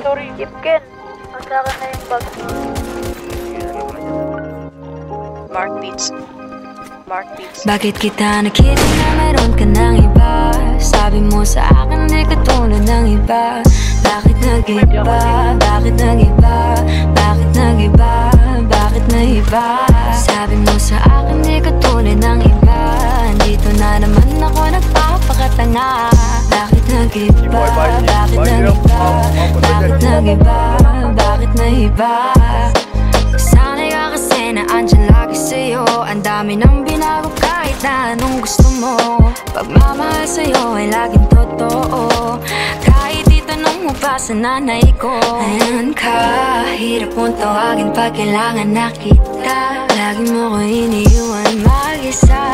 sorry. Chipken, magkaka na yung bag. Mark Beats. Bakit kita nakita na meron ka ng iba? Sabi mo sa akin di katulad ng iba. Bakit nag-iba? Bakit nag-iba? Bakit nag-iba? Bakit nag-iba? Sabi mo sa akin di katulad ng iba. Dito na naman ako nagpapakatanga. Bakit nag-iba? Bakit nag-iba? Bakit nag-iba? Bakit nag-iba? Sana'y ka kasi na andyan lagi sa'yo. Ang dami nang binago kahit na anong gusto mo. Pagmamahal sa'yo ay laging totoo. Kahit itanong mo pa sa nanay ko. Ayan ka, hirap mong tawagin pag kailangan na kita. Lagi mo ko iniiwan mag-isa.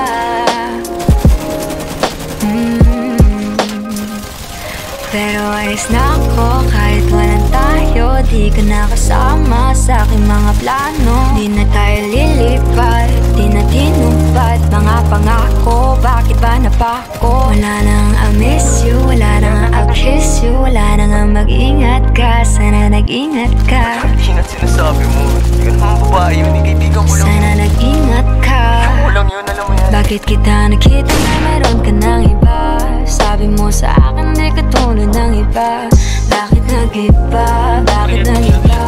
Pero ayos na ako kahit walang tayo. Di ka nakasama sa aking mga plano. Di na tayo lilipat, di na tinupad mga pangako. Bakit ba napako? Wala nang I miss you, wala nang I kiss you. Wala nang mag-ingat ka, sana nag-ingat ka. Ingat sinasabi mo, hindi ka naman babae yun, kaibigan mo lang. Sana nag-ingat ka. Mo lang yun, alam mo yan. Bakit kita nakita na meron ka ng iba? Sabi mo sa akin di katulad ng iba. Bakit nag-iba? Bakit nag-iba?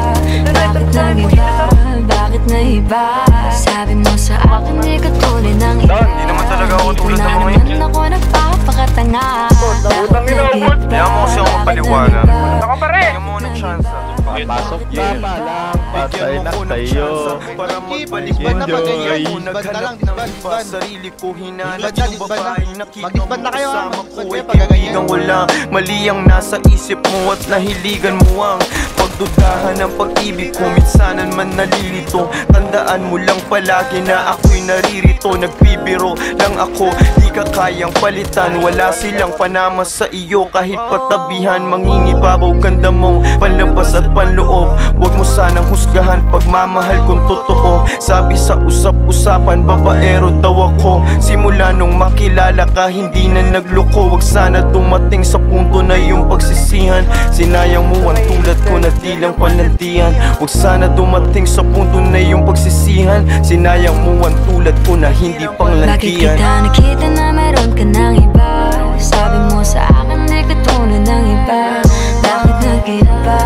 Bakit nag-iba? Bakit nag-iba? Sabi mo sa akin di katulad ng iba. Hindi naman talaga ako tulad ng mga yun. Ako nagpapakatanga. Bakit nag-iba? Kaya mo kasi ako mapaliwanag. Ako pa rin! Kaya mo ng chance. Pasok ka pa lang, patay na tayo. Para magbalik mo na magayon mo. Naghanap ng iba, sarili ko hinanap yung babae. Nakita mo kasama ko ay kaibigan wala. Mali ang nasa isip mo at nahiligan mo ang pagdudahan ng pag-ibig ko. Minsanan man nalilito, tandaan mo lang palagi na ako'y naririto. Nagbibiro lang ako, di ka kayang palitan. Wala silang panama sa iyo kahit patabihan. Mangingibabaw ganda mong panlabas at panloob. Huwag mo sanang husgahan pagmamahal kung totoo. Sabi sa usap-usapan, babaero daw ako. Simula nung makilala ka, hindi na nagloko. Huwag sana dumating sa punto na yung pagsisihan. Sinayang mo ang tulad ko na di lang panantihan. Huwag sana dumating sa punto na yung pagsisihan. Sinayang mo ang tulad ko na hindi panglantian. Bakit kita nakita na meron ka ng iba? Sabi mo sa akin di katulad ng iba. Bakit nag-iba?